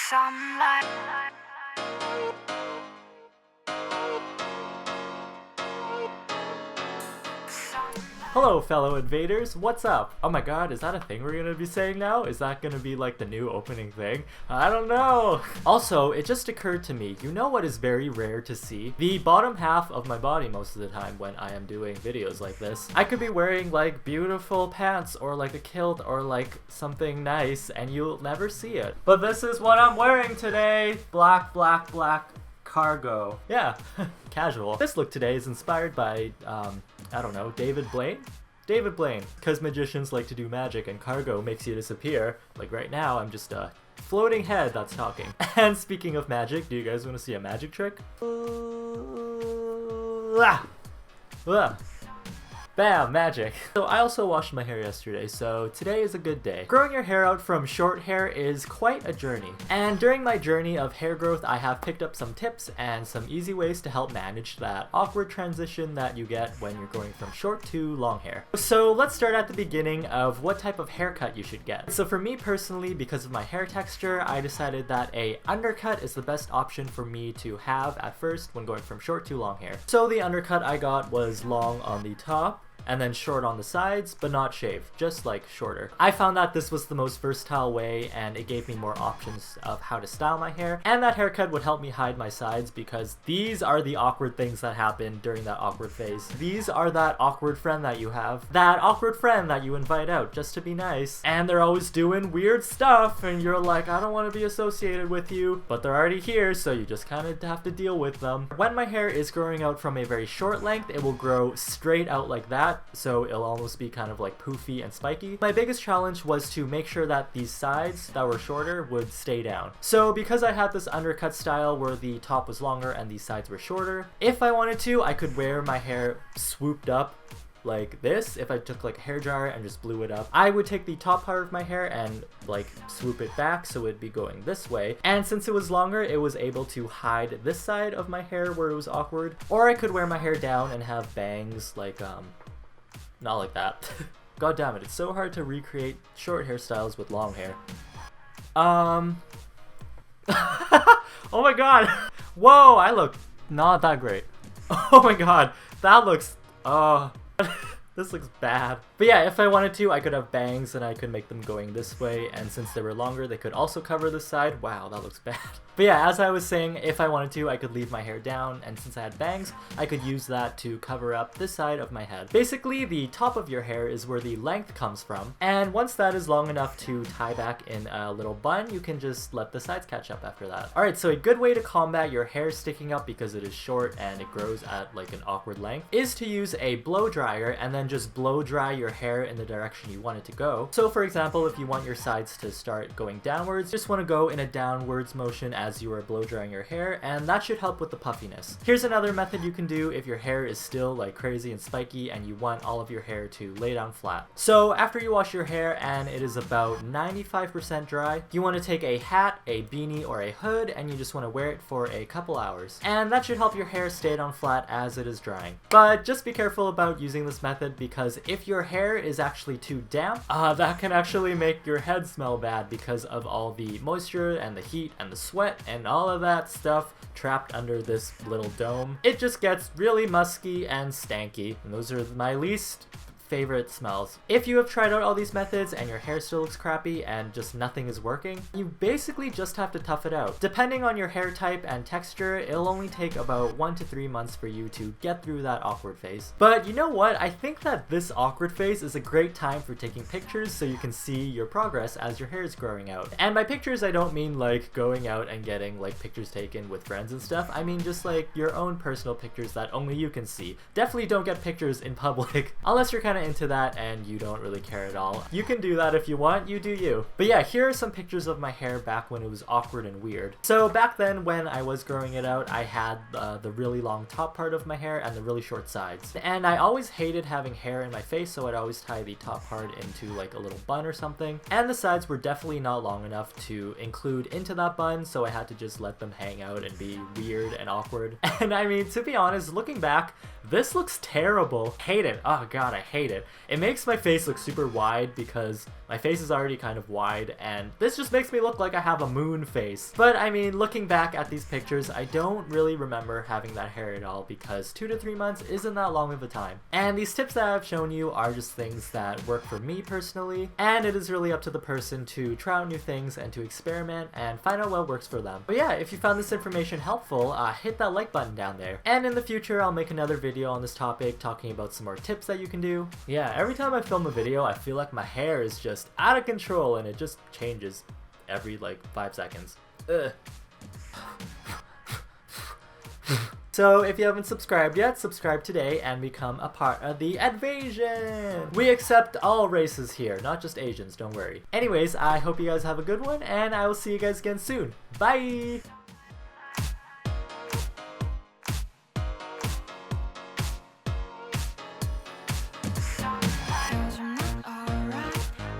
Some light. Hello fellow invaders, what's up? Oh my god, is that a thing we're gonna be saying now? Is that gonna be like the new opening thing? I don't know! Also, it just occurred to me, you know what is very rare to see? The bottom half of my body most of the time when I am doing videos like this. I could be wearing like beautiful pants or like a kilt or like something nice and you'll never see it. But this is what I'm wearing today! Black cargo. Yeah, casual. This look today is inspired by, I don't know, David Blaine? David Blaine, because magicians like to do magic and cargo makes you disappear. Like right now, I'm just a floating head that's talking. And speaking of magic, do you guys want to see a magic trick? Bam, magic. So I also washed my hair yesterday, so today is a good day. Growing your hair out from short hair is quite a journey. And during my journey of hair growth, I have picked up some tips and some easy ways to help manage that awkward transition that you get when you're going from short to long hair. So let's start at the beginning of what type of haircut you should get. So for me personally, because of my hair texture, I decided that a undercut is the best option for me to have at first when going from short to long hair. So the undercut I got was long on the top, and then short on the sides, but not shaved, just like shorter. I found that this was the most versatile way and it gave me more options of how to style my hair, and that haircut would help me hide my sides because these are the awkward things that happen during that awkward phase. These are that awkward friend that you have, that awkward friend that you invite out just to be nice, and they're always doing weird stuff and you're like, I don't want to be associated with you, but they're already here, so you just kind of have to deal with them. When my hair is growing out from a very short length, it will grow straight out like that, so it'll almost be kind of like poofy and spiky. My biggest challenge was to make sure that these sides that were shorter would stay down. So because I had this undercut style where the top was longer and these sides were shorter, if I wanted to, I could wear my hair swooped up like this. If I took like a hairdryer and just blew it up, I would take the top part of my hair and like swoop it back so it'd be going this way, and since it was longer it was able to hide this side of my hair where it was awkward. Or I could wear my hair down and have bangs like not like that. God damn it, it's so hard to recreate short hairstyles with long hair. Oh my god! Whoa, I look not that great. Oh my god, that looks, this looks bad. But yeah, if I wanted to, I could have bangs and I could make them going this way, and since they were longer, they could also cover this side. Wow, that looks bad. But yeah, as I was saying, if I wanted to, I could leave my hair down, and since I had bangs, I could use that to cover up this side of my head. Basically, the top of your hair is where the length comes from, and once that is long enough to tie back in a little bun, you can just let the sides catch up after that. Alright, so a good way to combat your hair sticking up because it is short and it grows at like an awkward length is to use a blow dryer and then just blow dry your hair in the direction you want it to go. So for example, if you want your sides to start going downwards, just want to go in a downwards motion as you are blow drying your hair, and that should help with the puffiness. Here's another method you can do if your hair is still like crazy and spiky and you want all of your hair to lay down flat. So after you wash your hair and it is about 95% dry, you want to take a hat, a beanie, or a hood, and you just want to wear it for a couple hours. And that should help your hair stay down flat as it is drying. But just be careful about using this method because if your hair is actually too damp, that can actually make your head smell bad because of all the moisture and the heat and the sweat and all of that stuff trapped under this little dome. It just gets really musky and stanky, and those are my least favorite smells. If you have tried out all these methods and your hair still looks crappy and just nothing is working, you basically just have to tough it out. Depending on your hair type and texture, it'll only take about 1 to 3 months for you to get through that awkward phase. But you know what? I think that this awkward phase is a great time for taking pictures so you can see your progress as your hair is growing out. And by pictures, I don't mean like going out and getting like pictures taken with friends and stuff. I mean just like your own personal pictures that only you can see. Definitely don't get pictures in public unless you're kind of into that and you don't really care at all. You can do that if you want, you do you. But yeah, here are some pictures of my hair back when it was awkward and weird. So back then when I was growing it out, I had the really long top part of my hair and the really short sides. And I always hated having hair in my face, so I'd always tie the top part into like a little bun or something. And the sides were definitely not long enough to include into that bun, so I had to just let them hang out and be weird and awkward. And I mean, to be honest, looking back, This looks terrible. Hate it. Oh god, I hate it. It makes my face look super wide because my face is already kind of wide, and this just makes me look like I have a moon face. But I mean, looking back at these pictures, I don't really remember having that hair at all because 2 to 3 months isn't that long of a time. And these tips that I've shown you are just things that work for me personally, and it is really up to the person to try out new things and to experiment and find out what works for them. But yeah, if you found this information helpful, hit that like button down there. And in the future, I'll make another video on this topic talking about some more tips that you can do. Yeah, every time I film a video, I feel like my hair is just out of control and it just changes every like 5 seconds. Ugh. So if you haven't subscribed yet, subscribe today and become a part of the invasion! We accept all races here, not just Asians, don't worry. Anyways, I hope you guys have a good one, and I will see you guys again soon. Bye!